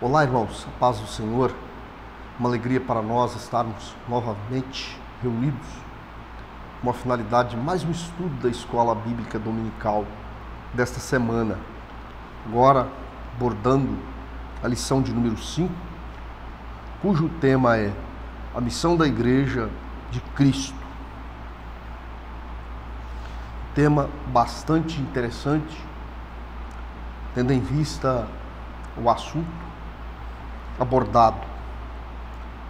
Olá, irmãos, a paz do Senhor. Uma alegria para nós estarmos novamente reunidos com a finalidade de mais um estudo da Escola Bíblica Dominical desta semana. Agora, abordando a lição de número 5, cujo tema é a missão da Igreja de Cristo. Tema bastante interessante, tendo em vista o assunto abordado.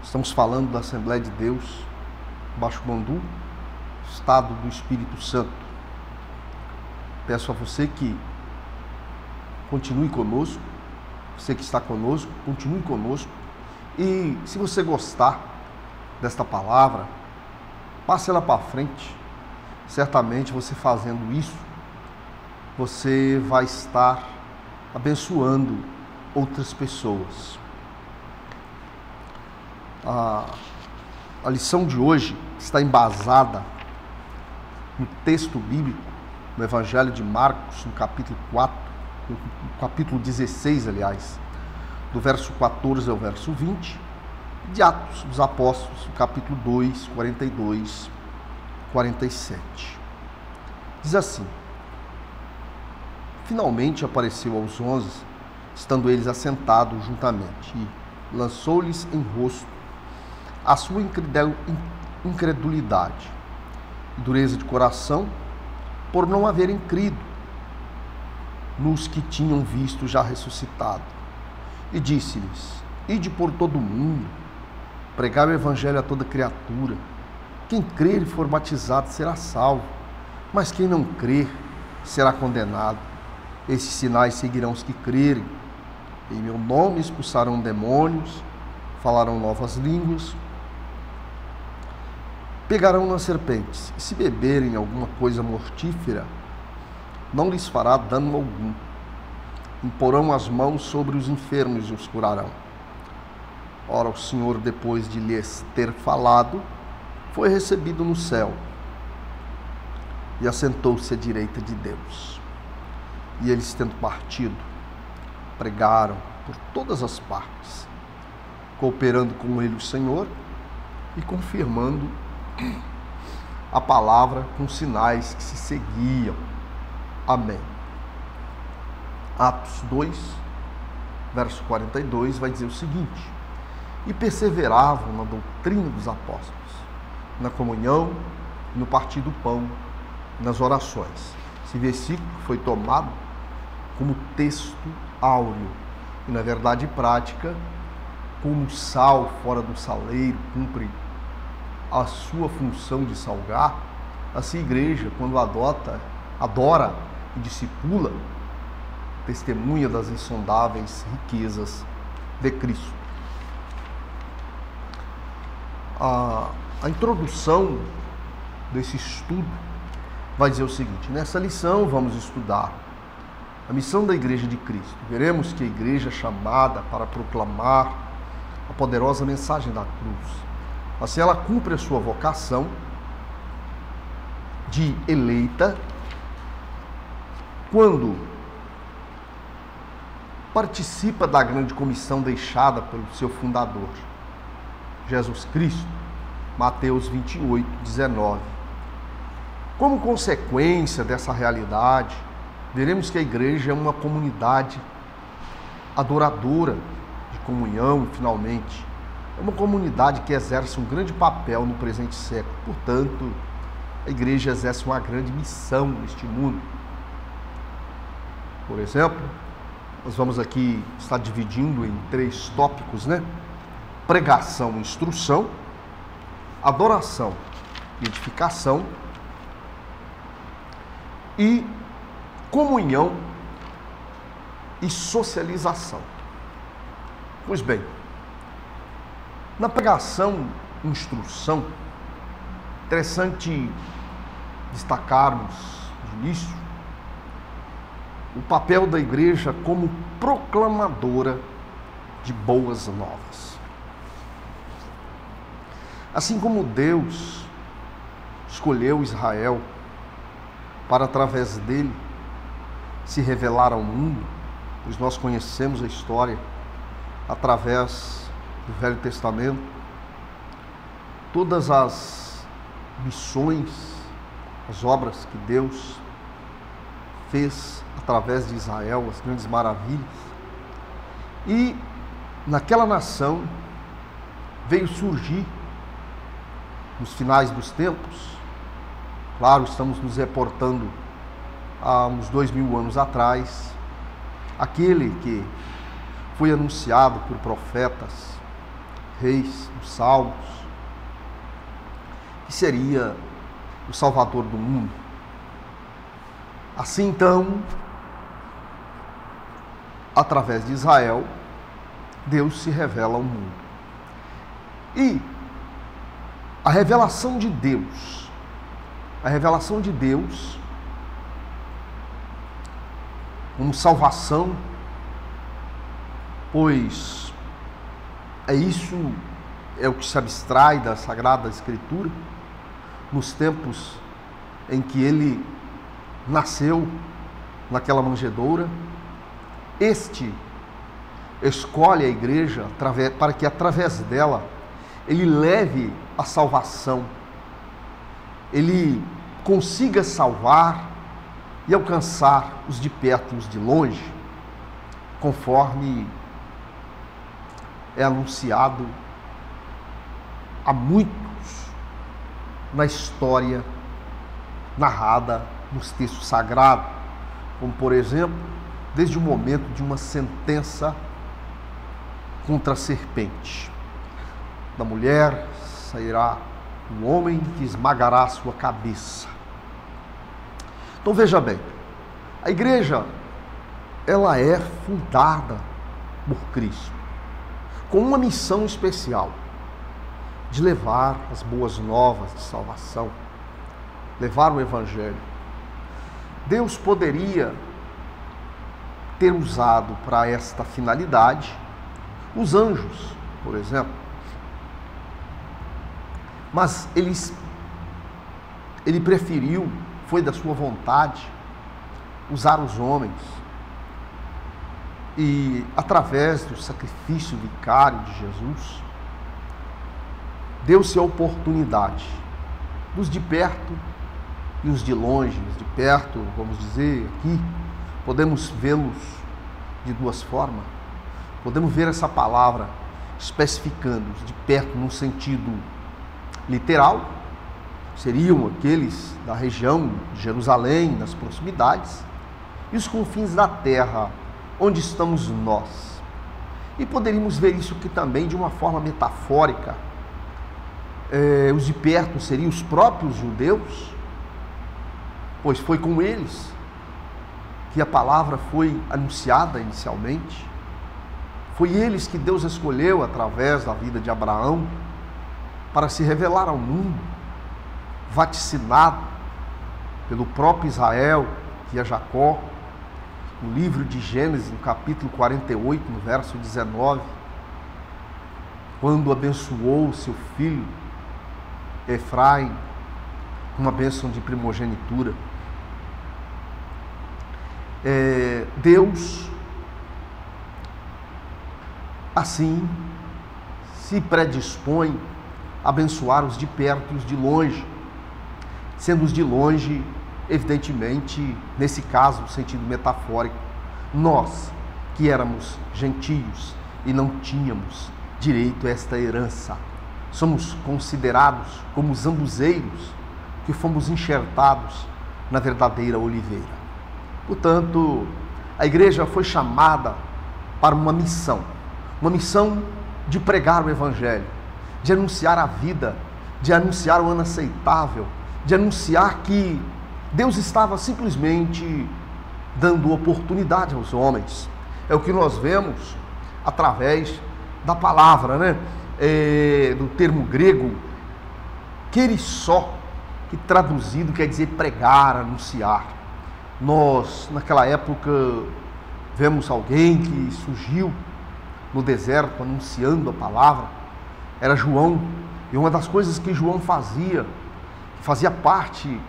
Estamos falando da Assembleia de Deus, Baixo Mandu, Estado do Espírito Santo. Peço a você que continue conosco, você que está conosco, continue conosco. E se você gostar desta palavra, passe ela para frente. Certamente você fazendo isso, você vai estar abençoando outras pessoas. A lição de hoje está embasada no texto bíblico, no Evangelho de Marcos, no capítulo 4, no capítulo 16, aliás, do verso 14 ao verso 20, de Atos dos Apóstolos, no capítulo 2, 42, 47. Diz assim: finalmente apareceu aos 11, estando eles assentados juntamente, e lançou-lhes em rosto a sua incredulidade e dureza de coração, por não haverem crido nos que tinham visto já ressuscitado. E disse-lhes: ide por todo o mundo, pregai o evangelho a toda criatura. Quem crer e for batizado será salvo, mas quem não crer será condenado. Esses sinais seguirão os que crerem. Em meu nome expulsarão demônios, falarão novas línguas, pegarão nas serpentes, e se beberem alguma coisa mortífera, não lhes fará dano algum. Imporão as mãos sobre os enfermos e os curarão. Ora, o Senhor, depois de lhes ter falado, foi recebido no céu e assentou-se à direita de Deus. E eles, tendo partido, pregaram por todas as partes, cooperando com ele o Senhor e confirmando a palavra com sinais que se seguiam. Amém. Atos 2, verso 42, vai dizer o seguinte: e perseveravam na doutrina dos apóstolos, na comunhão, no partir do pão, nas orações. Esse versículo foi tomado como texto áureo e, na verdade prática, como sal fora do saleiro cumpre a sua função de salgar, assim a igreja, quando adora e discipula, testemunha das insondáveis riquezas de Cristo. A introdução desse estudo vai dizer o seguinte: nessa lição vamos estudar a missão da Igreja de Cristo. Veremos que a igreja é chamada para proclamar a poderosa mensagem da cruz. Assim ela cumpre a sua vocação de eleita quando participa da grande comissão deixada pelo seu fundador, Jesus Cristo. Mateus 28, 19. Como consequência dessa realidade, veremos que a igreja é uma comunidade adoradora de comunhão, finalmente. É uma comunidade que exerce um grande papel no presente século. Portanto, a igreja exerce uma grande missão neste mundo. Por exemplo, nós vamos aqui estar dividindo em 3 tópicos, né? Pregação e instrução, adoração e edificação, e comunhão e socialização. Pois bem, na pregação e instrução, interessante destacarmos de início o papel da igreja como proclamadora de boas novas. Assim como Deus escolheu Israel para, através dele, se revelar ao mundo, pois nós conhecemos a história através do Velho Testamento, todas as missões, as obras que Deus fez através de Israel, as grandes maravilhas. E naquela nação veio surgir, nos finais dos tempos, claro, estamos nos reportando há uns 2000 anos atrás, aquele que foi anunciado por profetas, reis dos Salmos, que seria o Salvador do mundo. Assim então, através de Israel, Deus se revela ao mundo. E a revelação de Deus como salvação, pois é o que se abstrai da Sagrada Escritura, nos tempos em que ele nasceu naquela manjedoura. Este escolhe a igreja para que através dela ele leve a salvação, ele consiga salvar e alcançar os de perto e os de longe, conforme é anunciado há muitos na história narrada nos textos sagrados, como por exemplo, desde o momento de uma sentença contra a serpente. Da mulher sairá um homem que esmagará a sua cabeça. Então veja bem, a igreja, ela é fundada por Cristo, com uma missão especial, de levar as boas novas de salvação, levar o Evangelho. Deus poderia ter usado para esta finalidade os anjos, por exemplo, mas ele preferiu, foi da sua vontade, usar os homens. E através do sacrifício vicário de Jesus, deu-se a oportunidade dos de perto e os de longe. Os de perto, vamos dizer aqui, podemos vê-los de duas formas. Podemos ver essa palavra especificando os de perto num sentido literal, seriam aqueles da região de Jerusalém, nas proximidades, e os confins da terra, onde estamos nós. E poderíamos ver isso aqui também de uma forma metafórica. Os de perto seriam os próprios judeus, pois foi com eles que a palavra foi anunciada inicialmente. Foi eles que Deus escolheu através da vida de Abraão para se revelar ao mundo, vaticinado pelo próprio Israel e a Jacó, no livro de Gênesis, no capítulo 48, no verso 19, quando abençoou seu filho Efraim com uma bênção de primogenitura. Deus, assim, se predispõe a abençoar os de perto e os de longe, sendo os de longe, evidentemente, nesse caso, no sentido metafórico, nós que éramos gentios e não tínhamos direito a esta herança, somos considerados como zambuzeiros que fomos enxertados na verdadeira oliveira. Portanto, a igreja foi chamada para uma missão de pregar o Evangelho, de anunciar a vida, de anunciar o ano aceitável, de anunciar que Deus estava simplesmente dando oportunidade aos homens. É o que nós vemos através da palavra, do termo grego, kerissó, que traduzido quer dizer pregar, anunciar. Nós, naquela época, vemos alguém que surgiu no deserto anunciando a palavra, era João, e uma das coisas que João fazia parte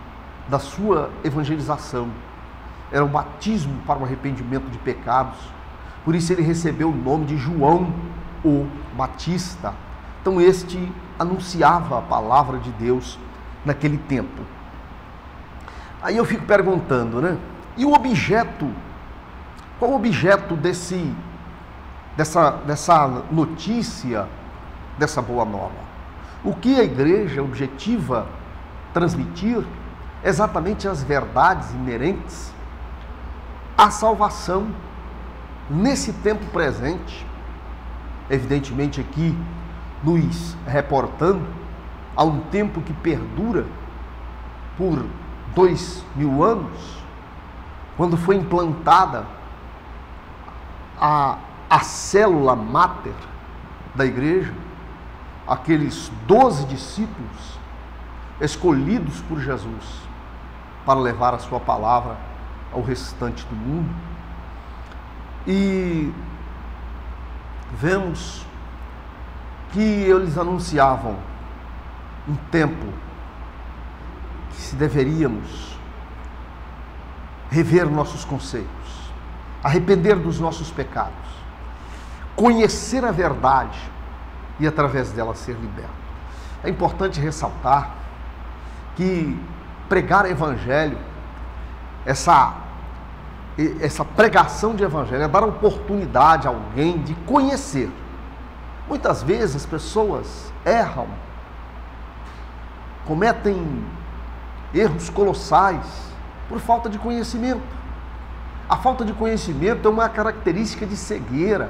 da sua evangelização, era o batismo para o arrependimento de pecados. Por isso ele recebeu o nome de João o Batista. Então este anunciava a palavra de Deus naquele tempo. Aí eu fico perguntando, né? E o objeto? Qual o objeto dessa notícia, dessa boa nova? O que a igreja objetiva transmitir? Exatamente as verdades inerentes à salvação nesse tempo presente. Evidentemente aqui nos reportando a um tempo que perdura por 2000 anos, quando foi implantada a célula máter da igreja, aqueles 12 discípulos escolhidos por Jesus para levar a sua palavra ao restante do mundo. E vemos que eles anunciavam um tempo que se deveríamos rever nossos conceitos, arrepender dos nossos pecados, conhecer a verdade e através dela ser liberto. É importante ressaltar que pregar evangelho, essa pregação de evangelho é dar oportunidade a alguém de conhecer. Muitas vezes as pessoas erram, cometem erros colossais por falta de conhecimento. A falta de conhecimento é uma característica de cegueira,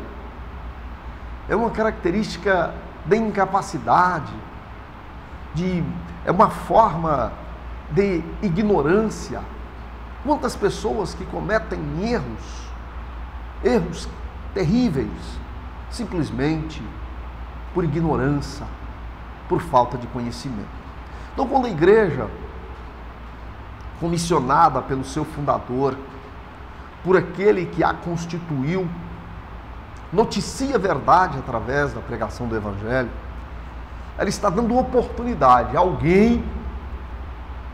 é uma característica de incapacidade, é uma forma de ignorância. Quantas pessoas que cometem erros terríveis, simplesmente por ignorância, por falta de conhecimento. Então, quando a igreja, comissionada pelo seu fundador, por aquele que a constituiu, noticia a verdade através da pregação do evangelho, ela está dando oportunidade a alguém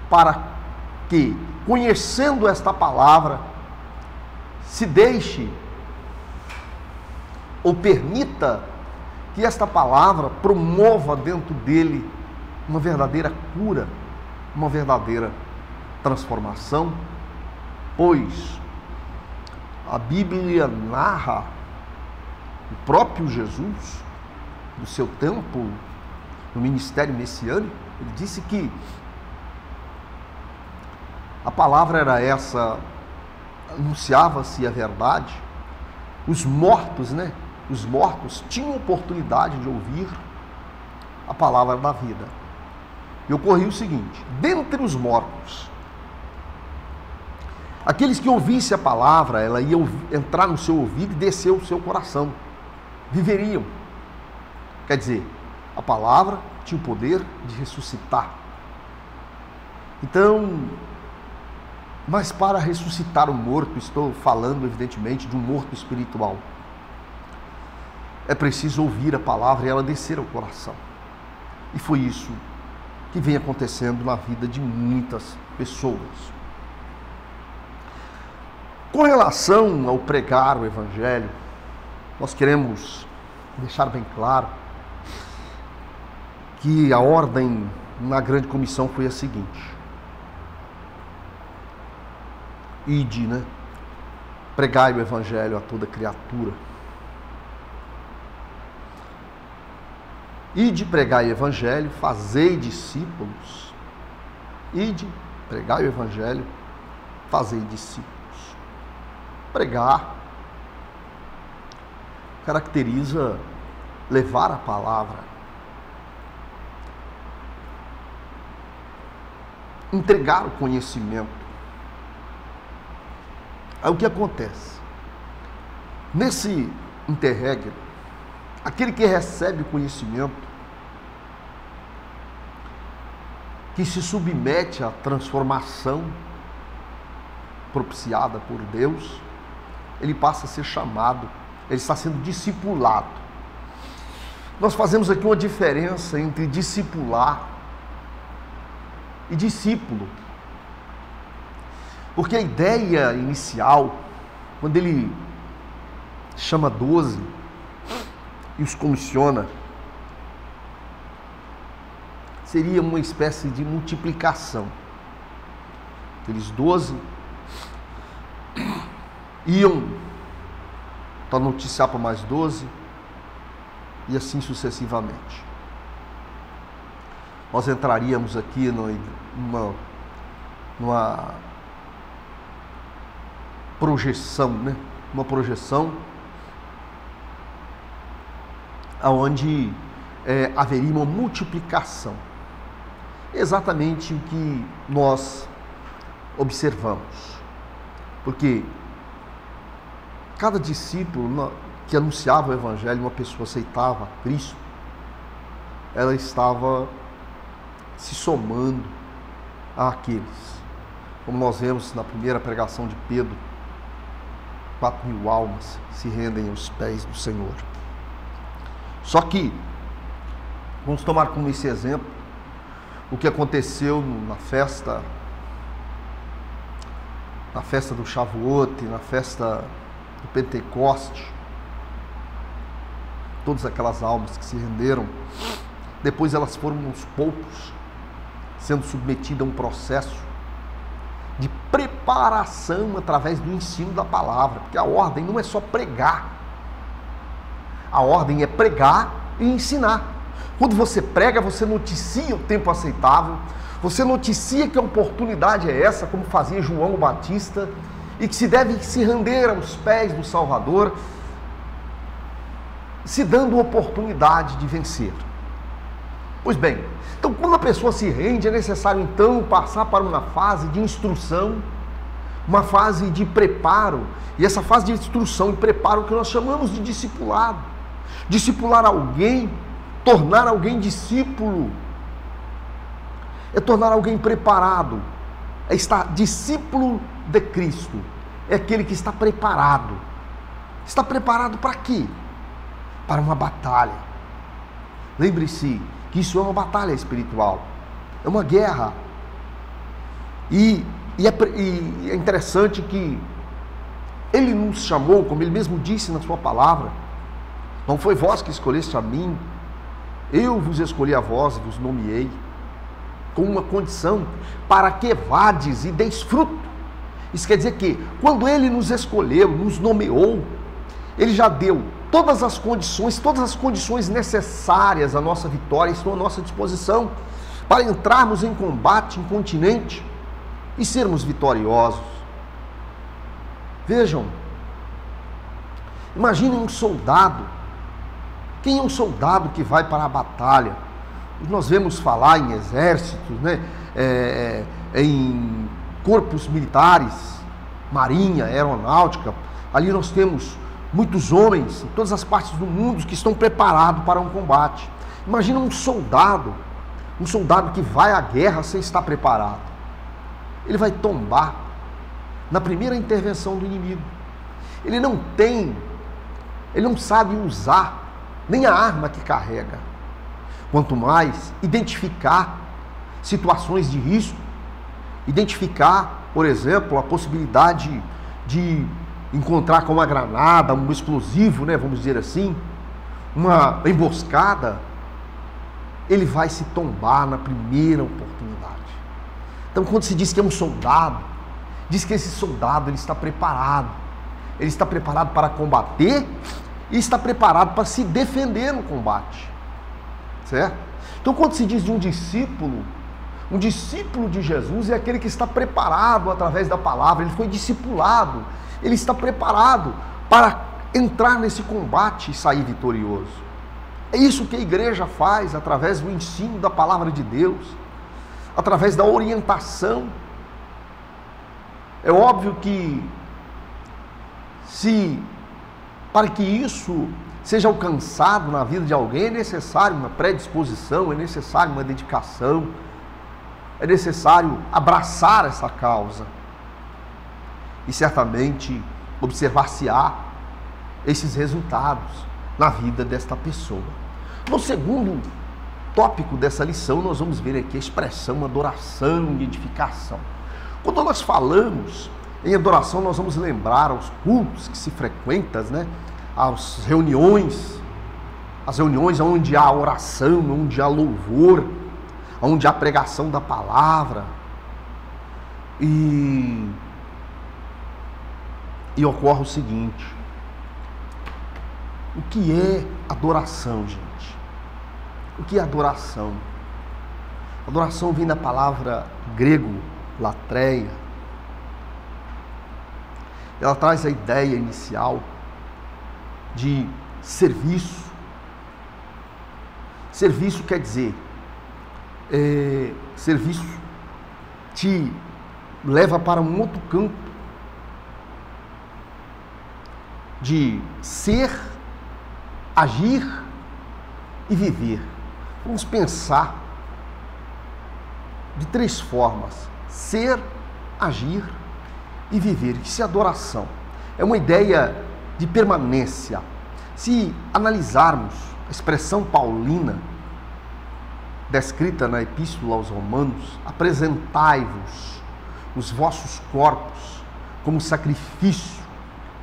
para que, conhecendo esta palavra, se deixe ou permita que esta palavra promova dentro dele uma verdadeira cura, uma verdadeira transformação, pois a Bíblia narra o próprio Jesus, do seu tempo, no ministério messiânico. Ele disse que a palavra era essa, anunciava-se a verdade, os mortos, os mortos tinham oportunidade de ouvir a palavra da vida. E ocorreu o seguinte: dentre os mortos, aqueles que ouvissem a palavra, ela ia entrar no seu ouvido e descer o seu coração, viveriam. Quer dizer, a palavra tinha o poder de ressuscitar. Então, mas para ressuscitar o morto, estou falando evidentemente de um morto espiritual, é preciso ouvir a palavra e ela descer ao coração. E foi isso que vem acontecendo na vida de muitas pessoas. Com relação ao pregar o evangelho, nós queremos deixar bem claro que a ordem na grande comissão foi a seguinte: ide, pregai o evangelho a toda criatura. Ide, pregai o evangelho, fazei discípulos. Ide, pregai o evangelho, fazei discípulos. Pregar caracteriza levar a palavra, entregar o conhecimento. Aí o que acontece? Nesse interregno, aquele que recebe o conhecimento, que se submete à transformação propiciada por Deus, ele passa a ser chamado, ele está sendo discipulado. Nós fazemos aqui uma diferença entre discipular e discípulo, porque a ideia inicial, quando ele chama 12, e os comissiona, seria uma espécie de multiplicação. Aqueles 12 iam para noticiar para mais 12 e assim sucessivamente. Nós entraríamos aqui numa projeção, né? Uma projeção onde haveria uma multiplicação. Exatamente o que nós observamos. Porque cada discípulo que anunciava o Evangelho, uma pessoa aceitava Cristo, ela estava se somando àqueles. Como nós vemos na primeira pregação de Pedro, 4.000 almas se rendem aos pés do Senhor. Só que, vamos tomar como esse exemplo, o que aconteceu na festa do Shavuot, na festa do Pentecoste, todas aquelas almas que se renderam, depois elas foram aos poucos sendo submetidas a um processo de preparação através do ensino da palavra, porque a ordem não é só pregar, a ordem é pregar e ensinar. Quando você prega, você noticia o tempo aceitável, você noticia que a oportunidade é essa, como fazia João Batista, e que se deve se render aos pés do Salvador, se dando oportunidade de vencer. Pois bem, então quando a pessoa se rende, é necessário então passar para uma fase de instrução, uma fase de preparo, e essa fase de instrução e preparo que nós chamamos de discipulado. Discipular alguém, tornar alguém discípulo, é tornar alguém preparado, é estar discípulo de Cristo, é aquele que está preparado. Está preparado para quê? Para uma batalha. Lembre-se que isso é uma batalha espiritual, é uma guerra. E é interessante que Ele nos chamou, como Ele mesmo disse na sua palavra, não foi vós que escolheste a mim, eu vos escolhi a vós e vos nomeei, com uma condição, para que vades e deis fruto. Isso quer dizer que, quando Ele nos escolheu, nos nomeou, Ele já deu todas as condições necessárias à nossa vitória, estão à nossa disposição, para entrarmos em combate incontinente e sermos vitoriosos. Vejam, imaginem um soldado. Quem é um soldado que vai para a batalha? Nós vemos falar em exércitos, né? Em corpos militares, marinha, aeronáutica. Ali nós temos muitos homens em todas as partes do mundo que estão preparados para um combate. Imagina um soldado que vai à guerra sem estar preparado. Ele vai tombar na primeira intervenção do inimigo. Ele não sabe usar nem a arma que carrega. Quanto mais identificar situações de risco, identificar, por exemplo, a possibilidade de encontrar com uma granada, um explosivo, né, vamos dizer assim, uma emboscada, ele vai se tombar na primeira oportunidade. Então, quando se diz que é um soldado, diz que esse soldado ele está preparado para combater e está preparado para se defender no combate, certo? Então, quando se diz de um discípulo de Jesus é aquele que está preparado através da palavra, ele foi discipulado, ele está preparado para entrar nesse combate e sair vitorioso. É isso que a igreja faz através do ensino da palavra de Deus, através da orientação. É óbvio que para que isso seja alcançado na vida de alguém, é necessário uma predisposição, é necessário uma dedicação, é necessário abraçar essa causa. E certamente observar-se-á esses resultados na vida desta pessoa. No segundo tópico dessa lição, nós vamos ver aqui a expressão adoração e edificação. Quando nós falamos em adoração, nós vamos lembrar aos cultos que se frequentam, né? Às reuniões as reuniões onde há oração, onde há louvor, onde há pregação da palavra. E ocorre o seguinte: o que é adoração, gente? O que é adoração? Adoração vem da palavra grego, latreia. Ela traz a ideia inicial de serviço. Serviço quer dizer, serviço te leva para um outro campo de ser, agir e viver. Vamos pensar de três formas: ser, agir e viver. Isso é adoração. É uma ideia de permanência. Se analisarmos a expressão paulina descrita na Epístola aos Romanos: apresentai-vos os vossos corpos como sacrifício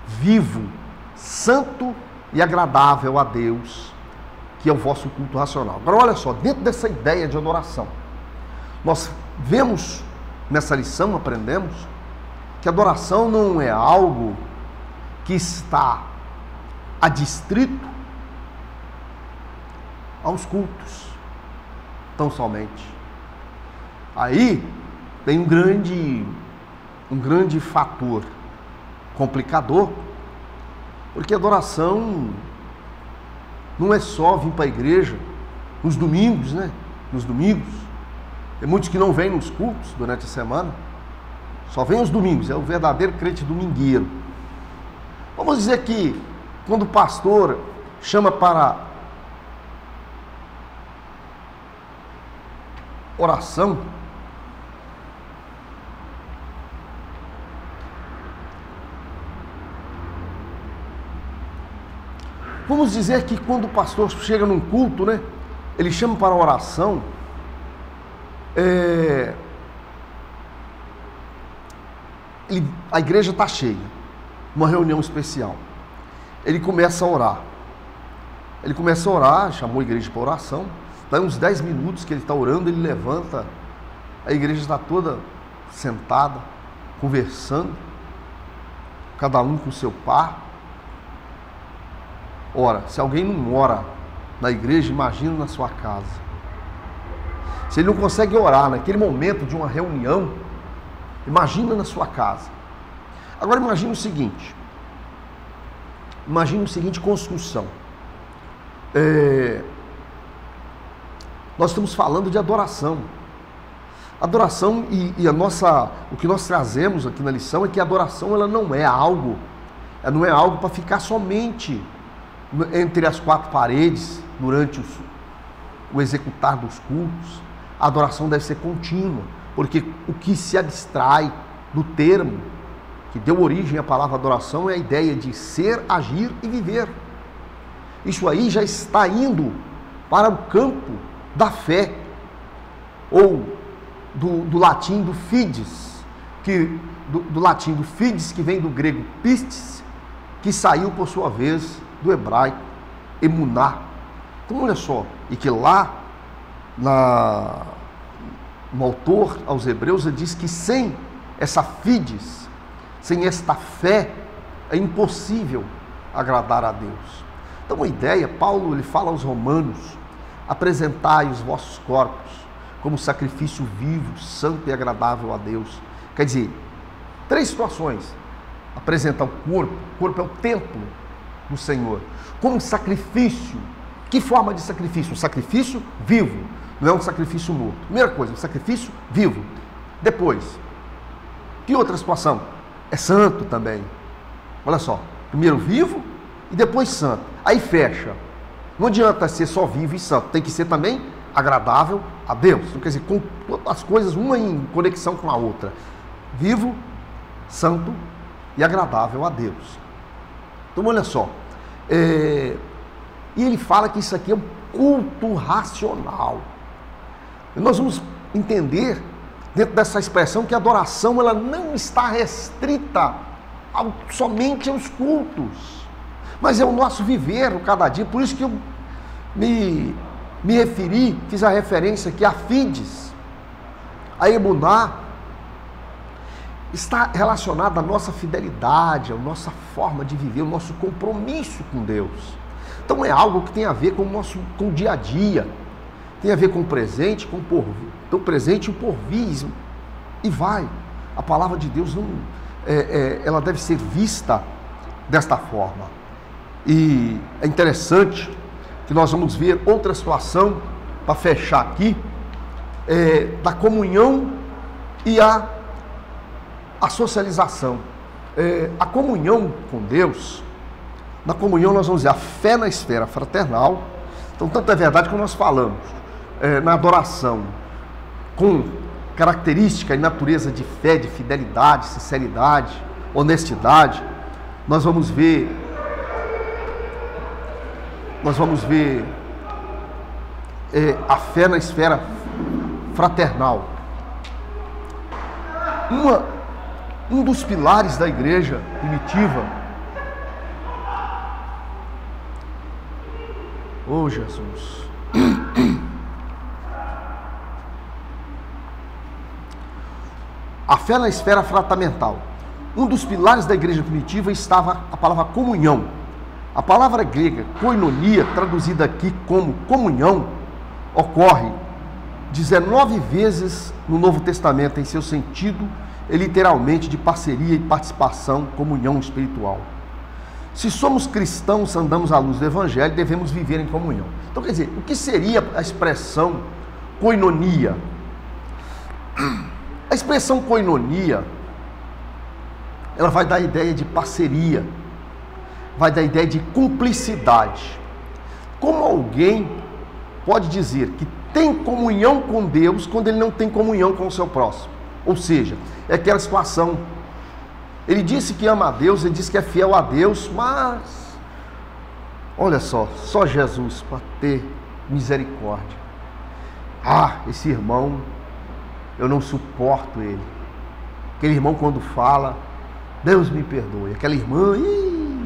vivo, santo e agradável a Deus, que é o vosso culto racional. Agora olha só, dentro dessa ideia de adoração, nós vemos nessa lição, aprendemos que adoração não é algo que está adstrito aos cultos, tão somente. Aí tem um grande fator complicador, porque adoração não é só vir para a igreja nos domingos, né? Nos domingos. Tem muitos que não vêm nos cultos durante a semana, só vêm aos domingos, é o verdadeiro crente domingueiro. Vamos dizer que quando o pastor chama para oração, vamos dizer que quando o pastor chega num culto, né, ele chama para oração, a igreja está cheia, uma reunião especial. Ele começa a orar. Chamou a igreja para oração. Daí uns 10 minutos que ele está orando, ele levanta, a igreja está toda sentada, conversando, cada um com o seu par. Ora, se alguém não ora na igreja, imagina na sua casa. Se ele não consegue orar naquele momento de uma reunião, imagina na sua casa. Agora imagine o seguinte construção. Nós estamos falando de adoração. Adoração o que nós trazemos aqui na lição é que a adoração ela não é algo para ficar somente entre as quatro paredes durante o executar dos cultos. A adoração deve ser contínua, porque o que se abstrai do termo que deu origem à palavra adoração é a ideia de ser, agir e viver. Isso aí já está indo para o campo da fé, ou do latim do fides, do latim do fides, que vem do grego pistes, que saiu por sua vez do hebraico emuná. Então olha só, e que lá no autor aos Hebreus ele diz que sem essa fides, sem esta fé, é impossível agradar a Deus. Então a ideia, Paulo ele fala aos romanos: apresentai os vossos corpos como sacrifício vivo, santo e agradável a Deus. Quer dizer, três situações: apresentar o corpo é o templo do Senhor, como sacrifício. Que forma de sacrifício? Um sacrifício vivo, não é um sacrifício morto. Primeira coisa, um sacrifício vivo. Depois, que outra situação? É santo também. Olha só, primeiro vivo e depois santo. Aí fecha. Não adianta ser só vivo e santo, tem que ser também agradável a Deus. Então, quer dizer, com as coisas uma em conexão com a outra: vivo, santo e agradável a Deus. Então olha só, e ele fala que isso aqui é um culto racional. E nós vamos entender dentro dessa expressão que a adoração ela não está restrita somente aos cultos, mas é o nosso viver, o cada dia. Por isso que me referi, fiz a referência aqui a Fides, a emuná, está relacionada à nossa fidelidade, à nossa forma de viver, o nosso compromisso com Deus. Então é algo que tem a ver com o dia a dia, tem a ver com o presente, com o porvir. Então o presente e o porvir, e vai. A palavra de Deus ela deve ser vista desta forma. E é interessante que nós vamos ver outra situação, para fechar aqui, da comunhão e a socialização. A comunhão com Deus, na comunhão nós vamos ver a fé na esfera fraternal. Então, tanto é verdade que nós falamos na adoração com característica e natureza de fé, de fidelidade, sinceridade, honestidade. Nós vamos ver a fé na esfera fraternal. Um dos pilares da igreja primitiva, oh Jesus, a fé na esfera fratamental. Um dos pilares da igreja primitiva estava a palavra comunhão. A palavra grega koinonia, traduzida aqui como comunhão, ocorre 19 vezes no Novo Testamento em seu sentido literalmente de parceria e participação, comunhão espiritual. Se somos cristãos, andamos à luz do Evangelho, devemos viver em comunhão. Então, quer dizer, o que seria a expressão koinonia? A expressão koinonia, ela vai dar a ideia de parceria, vai dar a ideia de cumplicidade. Como alguém pode dizer que tem comunhão com Deus quando ele não tem comunhão com o seu próximo? Ou seja, é aquela situação, ele disse que ama a Deus, ele disse que é fiel a Deus, mas, olha só Jesus para ter misericórdia. Esse irmão, eu não suporto ele. Aquele irmão quando fala, Deus me perdoe. Aquela irmã,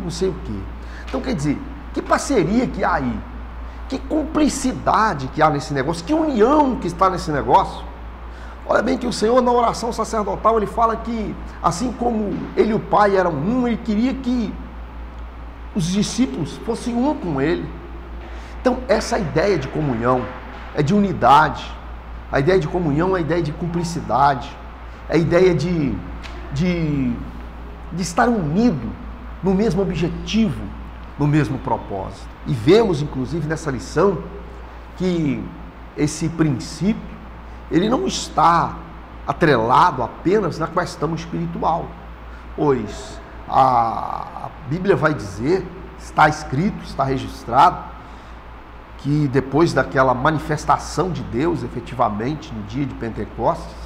não sei o quê. Então quer dizer, que parceria que há aí? Que cumplicidade que há nesse negócio? Que união que está nesse negócio? Olha bem que o Senhor, na oração sacerdotal, ele fala que, assim como ele e o Pai eram um, ele queria que os discípulos fossem um com ele. Então, essa ideia de comunhão é de unidade. A ideia de comunhão é a ideia de cumplicidade. É a ideia de estar unido no mesmo objetivo, no mesmo propósito. E vemos, inclusive, nessa lição, que esse princípio, ele não está atrelado apenas na questão espiritual, pois a Bíblia vai dizer, está escrito, está registrado, que depois daquela manifestação de Deus, efetivamente, no dia de Pentecostes,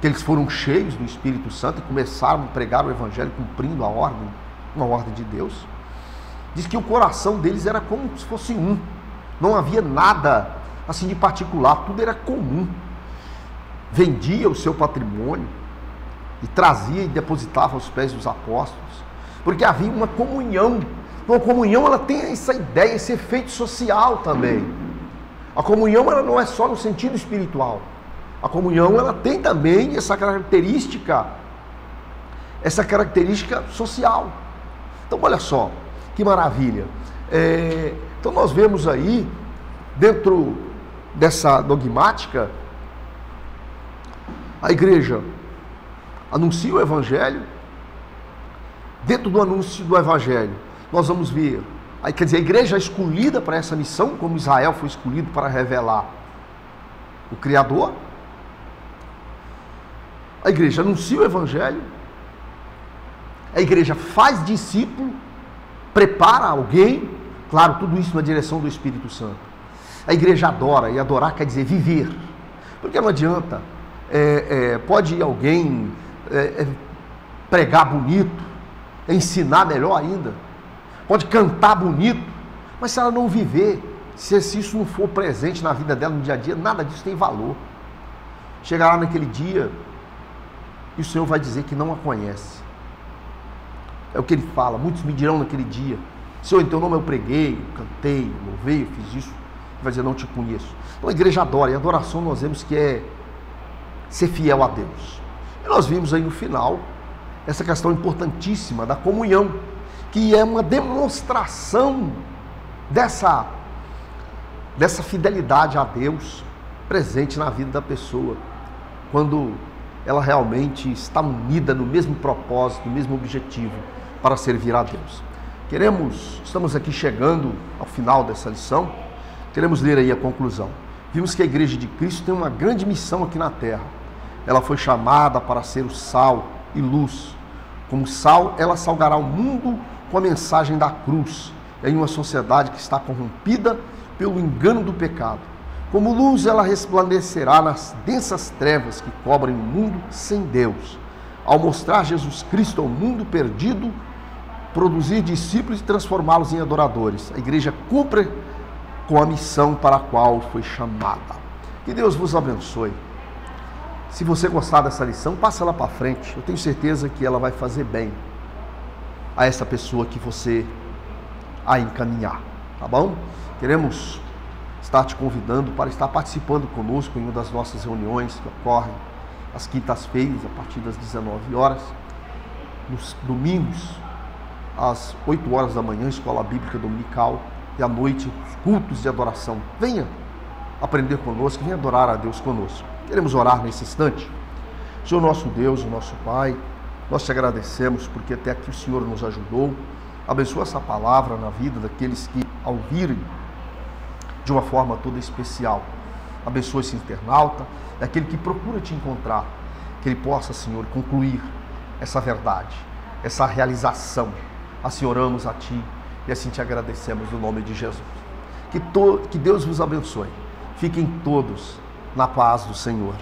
que eles foram cheios do Espírito Santo e começaram a pregar o Evangelho cumprindo uma ordem de Deus, diz que o coração deles era como se fosse um, não havia nada assim de particular, tudo era comum. Vendia o seu patrimônio e trazia e depositava aos pés dos apóstolos, porque havia uma comunhão. Uma comunhão, ela tem essa ideia, esse efeito social também. A comunhão, ela não é só no sentido espiritual. A comunhão, ela tem também essa característica social. Então, olha só, que maravilha. Então, nós vemos aí, dentro dessa dogmática, a igreja anuncia o Evangelho. Dentro do anúncio do Evangelho, nós vamos ver, quer dizer, a igreja é escolhida para essa missão, como Israel foi escolhido para revelar o Criador. A igreja anuncia o Evangelho, a igreja faz discípulo, prepara alguém, claro, tudo isso na direção do Espírito Santo. A igreja adora, e adorar quer dizer viver, porque não adianta, pode alguém pregar bonito, ensinar melhor ainda, pode cantar bonito, mas se ela não viver, se isso não for presente na vida dela no dia a dia, nada disso tem valor. Chegará naquele dia e o Senhor vai dizer que não a conhece. É o que ele fala, muitos me dirão naquele dia, Senhor, em teu nome eu preguei, eu cantei, eu louvei, eu fiz isso. Ele vai dizer, não te conheço. Então a igreja adora, e a adoração nós vemos que é ser fiel a Deus. E nós vimos aí no final essa questão importantíssima da comunhão, que é uma demonstração dessa fidelidade a Deus presente na vida da pessoa, quando ela realmente está unida no mesmo propósito, no mesmo objetivo, para servir a Deus. Estamos aqui chegando ao final dessa lição, queremos ler aí a conclusão. Vimos que a Igreja de Cristo tem uma grande missão aqui na terra. Ela foi chamada para ser o sal e luz. Como sal, ela salgará o mundo com a mensagem da cruz, em uma sociedade que está corrompida pelo engano do pecado. Como luz, ela resplandecerá nas densas trevas que cobrem o mundo sem Deus. Ao mostrar Jesus Cristo ao mundo perdido, produzir discípulos e transformá-los em adoradores. A igreja cumpre com a missão para a qual foi chamada. Que Deus vos abençoe. Se você gostar dessa lição, passa ela para frente. Eu tenho certeza que ela vai fazer bem a essa pessoa que você a encaminhar, tá bom? Queremos estar te convidando para estar participando conosco em uma das nossas reuniões que ocorrem às quintas-feiras, a partir das 19 horas, nos domingos, às 8 horas da manhã, Escola Bíblica Dominical, e à noite, os cultos de adoração. Venha aprender conosco, venha adorar a Deus conosco. Queremos orar nesse instante. Senhor nosso Deus, o nosso Pai, nós te agradecemos porque até aqui o Senhor nos ajudou. Abençoa essa palavra na vida daqueles que a ouvirem de uma forma toda especial. Abençoa esse internauta, daquele que procura te encontrar, que ele possa, Senhor, concluir essa verdade, essa realização. Assim oramos a Ti e assim te agradecemos no nome de Jesus. Que Deus vos abençoe. Fiquem todos na paz do Senhor.